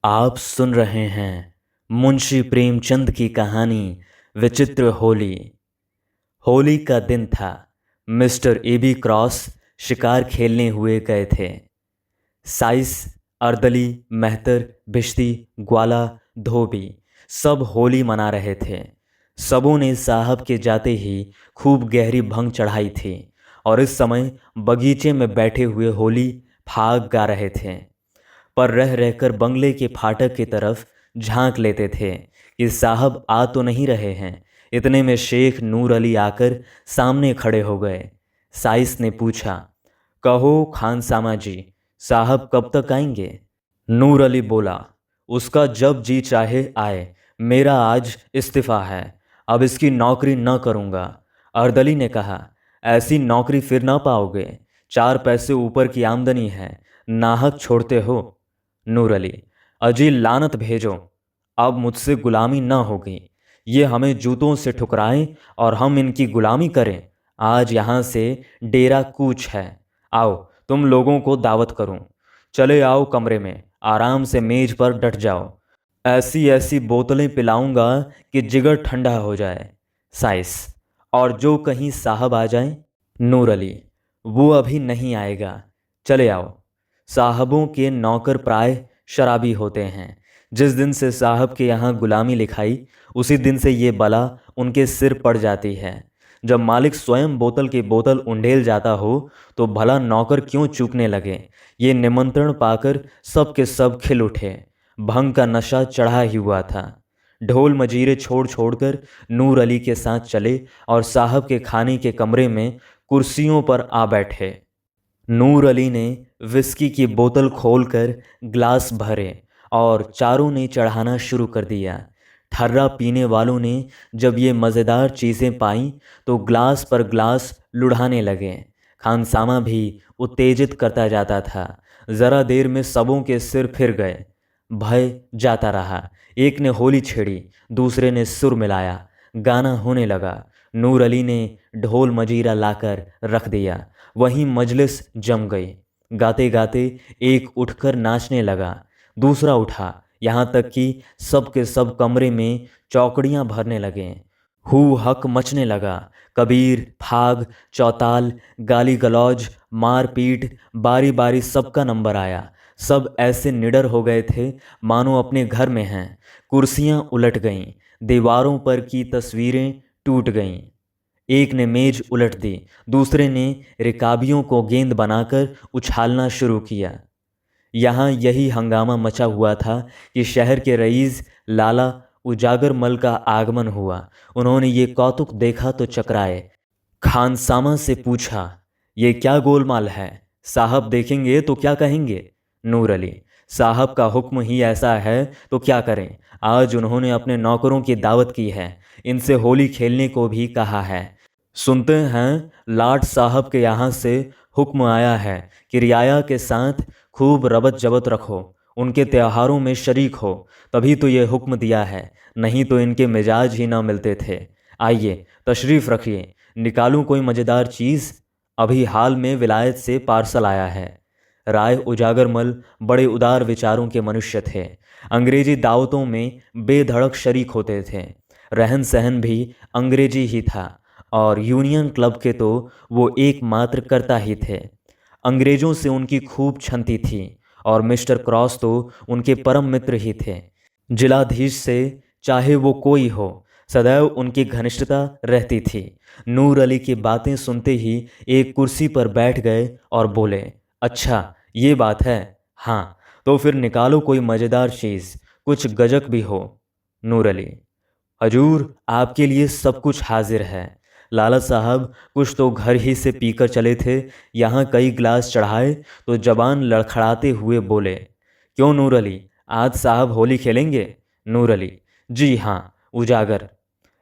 आप सुन रहे हैं मुंशी प्रेमचंद की कहानी विचित्र होली। होली का दिन था। मिस्टर एबी क्रॉस शिकार खेलने हुए गए थे। साइस, अर्दली, मेहतर, भिश्ती, ग्वाला, धोबी सब होली मना रहे थे। सबों ने साहब के जाते ही खूब गहरी भंग चढ़ाई थी और इस समय बगीचे में बैठे हुए होली फाग गा रहे थे। पर रह रहकर बंगले के फाटक की तरफ झांक लेते थे कि साहब आ तो नहीं रहे हैं। इतने में शेख नूर अली आकर सामने खड़े हो गए। साइस ने पूछा, कहो खान सामा जी, साहब कब तक आएंगे? नूर अली बोला, उसका जब जी चाहे आए, मेरा आज इस्तीफा है, अब इसकी नौकरी न करूँगा। अर्दली ने कहा, ऐसी नौकरी फिर ना पाओगे, 4 पैसे ऊपर की आमदनी है, नाहक छोड़ते हो। नूर अली, अजी लानत भेजो, अब मुझसे गुलामी न होगी। ये हमें जूतों से ठुकराएं और हम इनकी गुलामी करें। आज यहाँ से डेरा कूच है। आओ तुम लोगों को दावत करूं। चले आओ कमरे में, आराम से मेज पर डट जाओ। ऐसी ऐसी बोतलें पिलाऊंगा कि जिगर ठंडा हो जाए। साइस, और जो कहीं साहब आ जाएं? नूर अली, वो अभी नहीं आएगा, चले आओ। साहबों के नौकर प्राय शराबी होते हैं। जिस दिन से साहब के यहाँ गुलामी लिखाई, उसी दिन से ये बला उनके सिर पड़ जाती है। जब मालिक स्वयं बोतल की बोतल उंडेल जाता हो तो भला नौकर क्यों चूकने लगे। ये निमंत्रण पाकर सब के सब खिल उठे। भंग का नशा चढ़ा ही हुआ था। ढोल मजीरे छोड़ छोड़कर नूर अली के साथ चले और साहब के खाने के कमरे में कुर्सियों पर आ बैठे। नूर अली ने विस्की की बोतल खोलकर ग्लास भरे और चारों ने चढ़ाना शुरू कर दिया। ठर्रा पीने वालों ने जब ये मज़ेदार चीज़ें पाईं तो ग्लास पर ग्लास लुढ़ाने लगे। खानसामा भी उत्तेजित करता जाता था। ज़रा देर में सबों के सिर फिर गए। भय जाता रहा। एक ने होली छेड़ी, दूसरे ने सुर मिलाया, गाना होने लगा। नूर अली ने ढोल मजीरा लाकर रख दिया। वहीं मजलिस जम गई। गाते गाते एक उठकर नाचने लगा, दूसरा उठा, यहाँ तक कि सब के सब कमरे में चौकड़ियाँ भरने लगे। हू हक मचने लगा। कबीर, फाग, चौताल, गाली गलौज, मारपीट, बारी बारी सबका नंबर आया। सब ऐसे निडर हो गए थे मानो अपने घर में हैं। कुर्सियाँ उलट गईं, दीवारों पर की तस्वीरें टूट गईं। एक ने मेज उलट दी, दूसरे ने रिकाबियों को गेंद बनाकर उछालना शुरू किया। यहाँ यही हंगामा मचा हुआ था कि शहर के रईस लाला उजागरमल का आगमन हुआ। उन्होंने ये कौतुक देखा तो चकराए। खानसामा से पूछा, ये क्या गोलमाल है? साहब देखेंगे तो क्या कहेंगे? नूर अली, साहब का हुक्म ही ऐसा है तो क्या करें। आज उन्होंने अपने नौकरों की दावत की है, इनसे होली खेलने को भी कहा है। सुनते हैं लाट साहब के यहाँ से हुक्म आया है कि रियाया के साथ खूब रबत जबत रखो, उनके त्योहारों में शरीक हो। तभी तो ये हुक्म दिया है, नहीं तो इनके मिजाज ही ना मिलते थे। आइए तशरीफ़ रखिए, निकालूं कोई मज़ेदार चीज़? अभी हाल में विलायत से पार्सल आया है। राय उजागरमल बड़े उदार विचारों के मनुष्य थे। अंग्रेजी दावतों में बेधड़क शरीक होते थे। रहन सहन भी अंग्रेजी ही था और यूनियन क्लब के तो वो एकमात्र करता ही थे। अंग्रेज़ों से उनकी खूब छनती थी और मिस्टर क्रॉस तो उनके परम मित्र ही थे। जिलाधीश से चाहे वो कोई हो, सदैव उनकी घनिष्ठता रहती थी। नूर अली की बातें सुनते ही एक कुर्सी पर बैठ गए और बोले, अच्छा ये बात है, हाँ तो फिर निकालो कोई मज़ेदार चीज़, कुछ गजक भी हो। नूर अली, हजूर आपके लिए सब कुछ हाजिर है। लाला साहब कुछ तो घर ही से पीकर चले थे, यहाँ कई गिलास चढ़ाए तो जबान लड़खड़ाते हुए बोले, क्यों नूर अली, आज साहब होली खेलेंगे? नूर अली, जी हाँ, उजागर।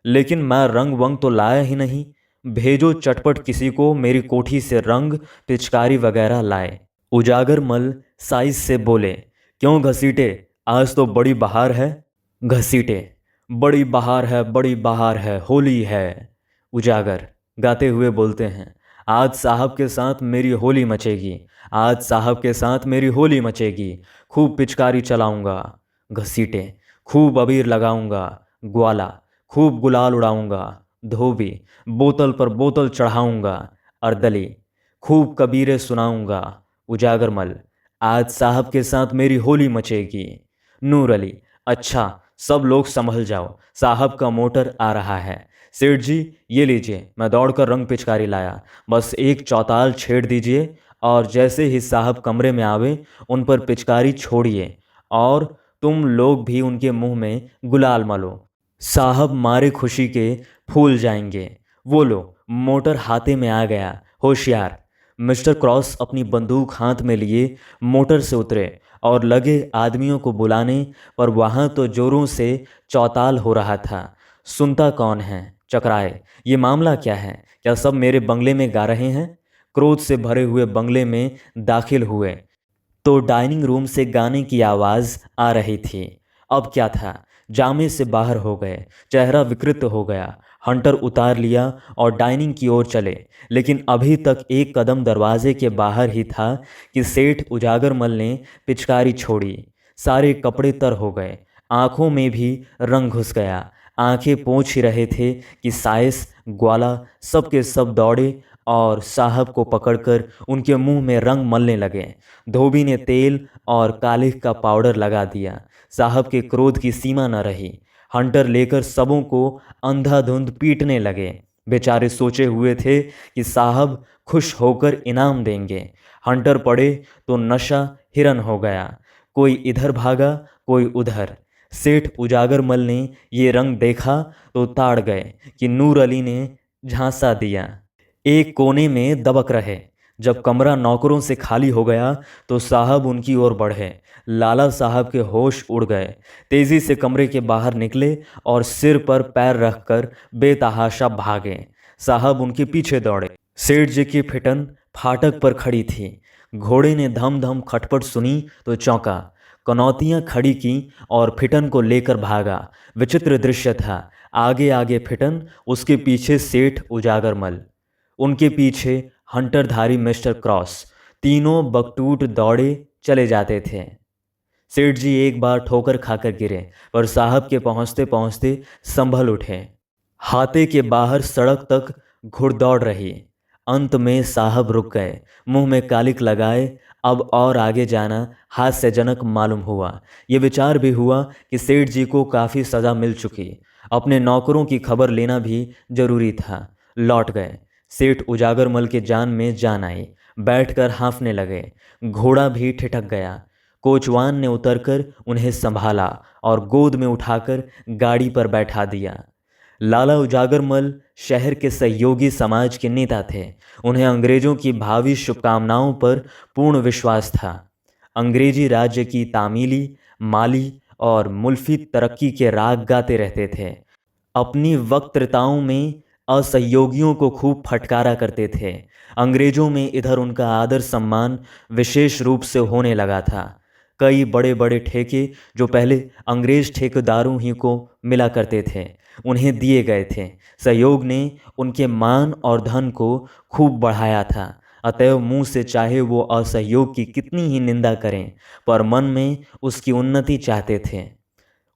लेकिन मैं रंग वंग तो लाया ही नहीं। भेजो चटपट किसी को मेरी कोठी से रंग पिचकारी वगैरह लाए। उजागर मल साइज से बोले, क्यों घसीटे, आज तो बड़ी बहार है। घसीटे, बड़ी बहार है, बड़ी बहार है, होली है। उजागर गाते हुए बोलते हैं, आज साहब के साथ मेरी होली मचेगी, आज साहब के साथ मेरी होली मचेगी, खूब पिचकारी चलाऊंगा। घसीटे, खूब अबीर लगाऊंगा, ग्वाला, खूब गुलाल उड़ाऊंगा, धोबी, बोतल पर बोतल चढ़ाऊंगा, अर्दली, खूब कबीरे सुनाऊंगा, उजागरमल, आज साहब के साथ मेरी होली मचेगी। नूर अली, अच्छा सब लोग संभल जाओ, साहब का मोटर आ रहा है। सेठ जी ये लीजिए, मैं दौड़कर रंग पिचकारी लाया, बस एक चौताल छेड़ दीजिए और जैसे ही साहब कमरे में आवे उन पर पिचकारी छोड़िए और तुम लोग भी उनके मुंह में गुलाल मलो। साहब मारे खुशी के फूल जाएंगे। वो लो, मोटर हाथे में आ गया, होशियार। मिस्टर क्रॉस अपनी बंदूक हाथ में लिए मोटर से उतरे और लगे आदमियों को बुलाने, पर वहाँ तो जोरों से चौताल हो रहा था। सुनता कौन है? चकराए, ये मामला क्या है? क्या सब मेरे बंगले में गा रहे हैं? क्रोध से भरे हुए बंगले में दाखिल हुए तो डाइनिंग रूम से गाने की आवाज़ आ रही थी। अब क्या था? जामे से बाहर हो गए, चेहरा विकृत हो गया। हंटर उतार लिया और डाइनिंग की ओर चले, लेकिन अभी तक एक कदम दरवाजे के बाहर ही था कि सेठ उजागरमल ने पिचकारी छोड़ी। सारे कपड़े तर हो गए, आंखों में भी रंग घुस गया। आंखें पोंछ ही रहे थे कि साइस, ग्वाला सब के सब दौड़े और साहब को पकड़कर उनके मुंह में रंग मलने लगे। धोबी ने तेल और कालिख का पाउडर लगा दिया। साहब के क्रोध की सीमा न रही। हंटर लेकर सबों को अंधाधुंध पीटने लगे। बेचारे सोचे हुए थे कि साहब खुश होकर इनाम देंगे। हंटर पड़े तो नशा हिरन हो गया। कोई इधर भागा, कोई उधर। सेठ उजागरमल ने ये रंग देखा तो ताड़ गए कि नूर अली ने झांसा दिया। एक कोने में दबक रहे। जब कमरा नौकरों से खाली हो गया तो साहब उनकी ओर बढ़े। लाला साहब के होश उड़ गए, तेजी से कमरे के बाहर निकले और सिर पर पैर रखकर बेतहाशा भागे। साहब उनके पीछे दौड़े। सेठ जी की फिटन फाटक पर खड़ी थी। घोड़े ने धम धम खटपट सुनी तो चौंका, कनौतियां खड़ी की और फिटन को लेकर भागा। विचित्र दृश्य था, आगे आगे फिटन, उसके पीछे सेठ उजागरमल, उनके पीछे हंटरधारी मिस्टर क्रॉस। तीनों बकटूट दौड़े चले जाते थे। सेठ जी एक बार ठोकर खाकर गिरे, पर साहब के पहुंचते पहुंचते संभल उठे। हाथे के बाहर सड़क तक घुड़दौड़ रही। अंत में साहब रुक गए, मुंह में कालिक लगाए। अब और आगे जाना हास्यजनक मालूम हुआ। ये विचार भी हुआ कि सेठ जी को काफ़ी सज़ा मिल चुकी, अपने नौकरों की खबर लेना भी जरूरी था। लौट गए। सेठ उजागरमल के जान में जान आई। बैठकर हाँफने लगे। घोड़ा भी ठिठक गया। कोचवान ने उतरकर उन्हें संभाला और गोद में उठाकर गाड़ी पर बैठा दिया। लाला उजागरमल शहर के सहयोगी समाज के नेता थे। उन्हें अंग्रेजों की भावी शुभकामनाओं पर पूर्ण विश्वास था। अंग्रेजी राज्य की तामीली, माली और मुल्फी तरक्की के राग गाते रहते थे। अपनी वक्तृताओं में असहयोगियों को खूब फटकारा करते थे। अंग्रेजों में इधर उनका आदर सम्मान विशेष रूप से होने लगा था। कई बड़े बड़े ठेके जो पहले अंग्रेज ठेकेदारों ही को मिला करते थे, उन्हें दिए गए थे। सहयोग ने उनके मान और धन को खूब बढ़ाया था। अतएव मुंह से चाहे वो असहयोग की कितनी ही निंदा करें, पर मन में उसकी उन्नति चाहते थे।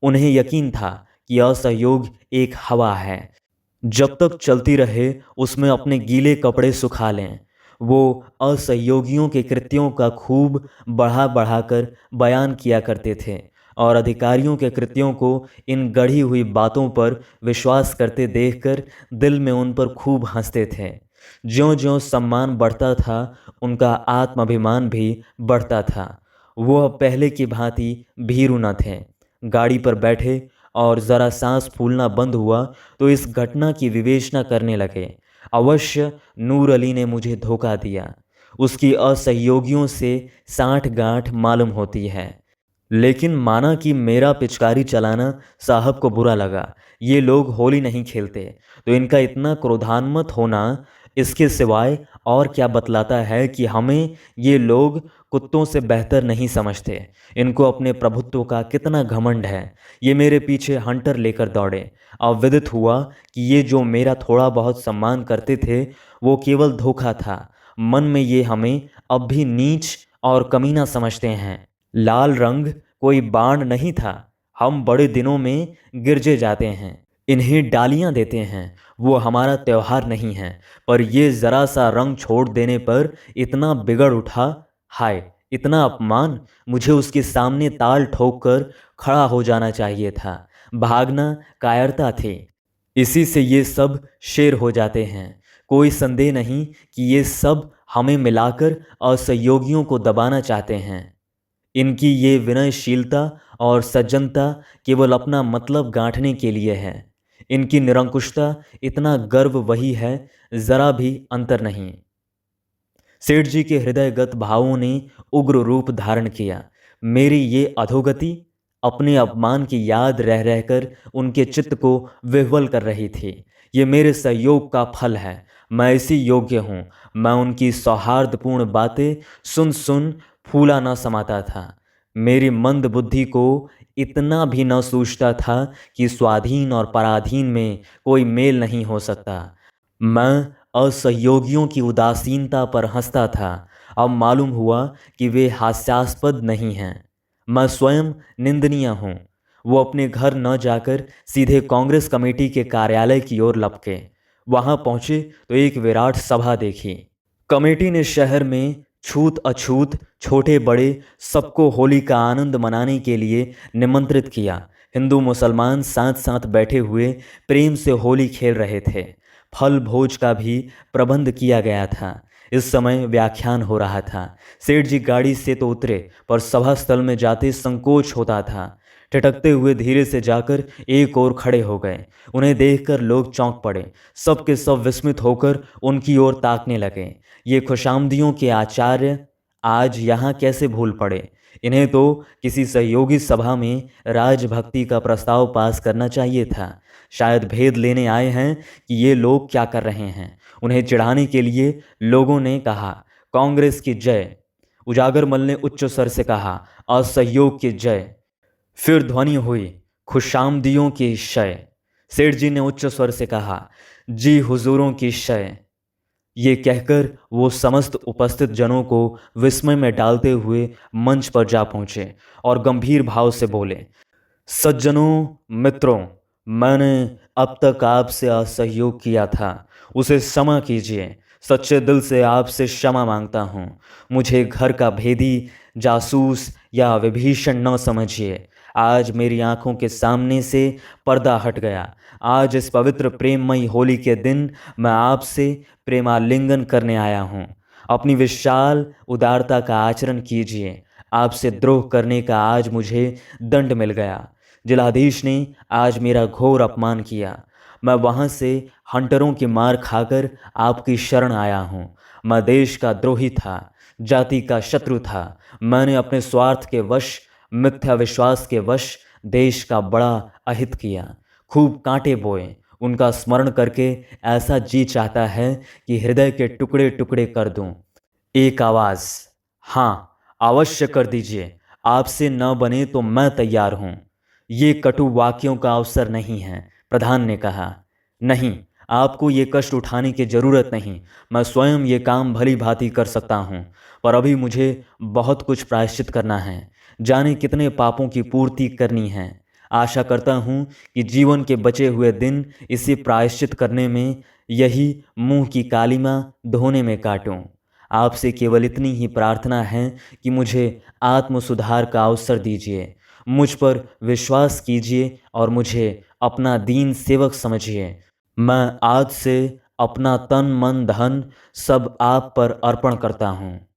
उन्हें यकीन था कि असहयोग एक हवा है, जब तक चलती रहे उसमें अपने गीले कपड़े सुखा लें। वो असहयोगियों के कृत्यों का खूब बढ़ा बढ़ाकर बयान किया करते थे और अधिकारियों के कृत्यों को इन गढ़ी हुई बातों पर विश्वास करते देखकर दिल में उन पर खूब हंसते थे। ज्यों-ज्यों सम्मान बढ़ता था, उनका आत्माभिमान भी बढ़ता था। वो अब पहले की भांति भीरू न थे। गाड़ी पर बैठे और ज़रा सांस फूलना बंद हुआ तो इस घटना की विवेचना करने लगे। अवश्य नूर अली ने मुझे धोखा दिया। उसकी असहयोगियों से साठ-गांठ मालूम होती है। लेकिन माना कि मेरा पिचकारी चलाना साहब को बुरा लगा। ये लोग होली नहीं खेलते, तो इनका इतना क्रोधान्वित होना इसके सिवाय और क्या बतलाता है कि हमें ये लोग कुत्तों से बेहतर नहीं समझते। इनको अपने प्रभुत्व का कितना घमंड है। ये मेरे पीछे हंटर लेकर दौड़े। अब विदित हुआ कि ये जो मेरा थोड़ा बहुत सम्मान करते थे, वो केवल धोखा था। मन में ये हमें अब भी नीच और कमीना समझते हैं। लाल रंग कोई बाण नहीं था। हम बड़े दिनों में गिरजे जाते हैं, इन्हें डालियां देते हैं। वो हमारा त्योहार नहीं है। पर ये ज़रा सा रंग छोड़ देने पर इतना बिगड़ उठा। हाय, इतना अपमान! मुझे उसके सामने ताल ठोक कर खड़ा हो जाना चाहिए था। भागना कायरता थी। इसी से ये सब शेर हो जाते हैं। कोई संदेह नहीं कि ये सब हमें मिलाकर असहयोगियों को दबाना चाहते हैं। इनकी ये विनयशीलता और सज्जनता केवल अपना मतलब गांठने के लिए है। इनकी निरंकुशता, इतना गर्व वही है, जरा भी अंतर नहीं। सेठ जी के हृदयगत भावों ने उग्र रूप धारण किया। मेरी ये अधोगति अपने अपमान की याद रह रहकर उनके चित्त को विह्वल कर रही थी। ये मेरे सहयोग का फल है। मैं इसी योग्य हूँ। मैं उनकी सौहार्दपूर्ण बातें सुन सुन फूला न समाता था। मेरी मंद बुद्धि को इतना भी न सूझता था कि स्वाधीन और पराधीन में कोई मेल नहीं हो सकता। मैं असहयोगियों की उदासीनता पर हंसता था। अब मालूम हुआ कि वे हास्यास्पद नहीं हैं। मैं स्वयं निंदनीय हूँ। वो अपने घर न जाकर सीधे कांग्रेस कमेटी के कार्यालय की ओर लपके। वहां पहुंचे तो एक विराट सभा देखी। कमेटी ने शहर में छूत अछूत, छोटे बड़े सबको होली का आनंद मनाने के लिए निमंत्रित किया। हिंदू मुसलमान साथ साथ बैठे हुए प्रेम से होली खेल रहे थे। फल भोज का भी प्रबंध किया गया था। इस समय व्याख्यान हो रहा था। सेठ जी गाड़ी से तो उतरे, पर सभा स्थल में जाते संकोच होता था। ठिठकते हुए धीरे से जाकर एक ओर खड़े हो गए। उन्हें देखकर लोग चौंक पड़े। सब के सब विस्मित होकर उनकी ओर ताकने लगे। ये खुशामदियों के आचार्य आज यहाँ कैसे भूल पड़े? इन्हें तो किसी सहयोगी सभा में राजभक्ति का प्रस्ताव पास करना चाहिए था। शायद भेद लेने आए हैं कि ये लोग क्या कर रहे हैं। उन्हें चिढ़ाने के लिए लोगों ने कहा, कांग्रेस की जय। उजागरमल ने उच्च स्वर से कहा, असहयोग की जय। फिर ध्वनि हुई, खुशामदियों की शय। सेठ जी ने उच्च स्वर से कहा, जी हुजूरों की शय। ये कहकर वो समस्त उपस्थित जनों को विस्मय में डालते हुए मंच पर जा पहुंचे और गंभीर भाव से बोले, सज्जनों, मित्रों, मैंने अब तक आपसे असहयोग किया था, उसे क्षमा कीजिए। सच्चे दिल से आपसे क्षमा मांगता हूँ। मुझे घर का भेदी, जासूस या विभीषण न समझिए। आज मेरी आंखों के सामने से पर्दा हट गया। आज इस पवित्र प्रेममयी होली के दिन मैं आपसे प्रेमालिंगन करने आया हूँ। अपनी विशाल उदारता का आचरण कीजिए। आपसे द्रोह करने का आज मुझे दंड मिल गया। जिलाधीश ने आज मेरा घोर अपमान किया। मैं वहाँ से हंटरों की मार खाकर आपकी शरण आया हूँ। मैं देश का द्रोही था, जाति का शत्रु था। मैंने अपने स्वार्थ के वश, मिथ्या विश्वास के वश देश का बड़ा अहित किया। खूब कांटे बोए। उनका स्मरण करके ऐसा जी चाहता है कि हृदय के टुकड़े टुकड़े कर दूं। एक आवाज़, हाँ, अवश्य कर दीजिए। आपसे न बने तो मैं तैयार हूं। ये कटु वाक्यों का अवसर नहीं है, प्रधान ने कहा। नहीं, आपको ये कष्ट उठाने की जरूरत नहीं। मैं स्वयं ये काम भली भांति कर सकता हूँ। पर अभी मुझे बहुत कुछ प्रायश्चित करना है। जाने कितने पापों की पूर्ति करनी है। आशा करता हूँ कि जीवन के बचे हुए दिन इसे प्रायश्चित करने में, यही मुंह की कालिमा धोने में काटूं। आपसे केवल इतनी ही प्रार्थना है कि मुझे आत्म सुधार का अवसर दीजिए। मुझ पर विश्वास कीजिए और मुझे अपना दीन सेवक समझिए। मैं आज से अपना तन मन धन सब आप पर अर्पण करता हूँ।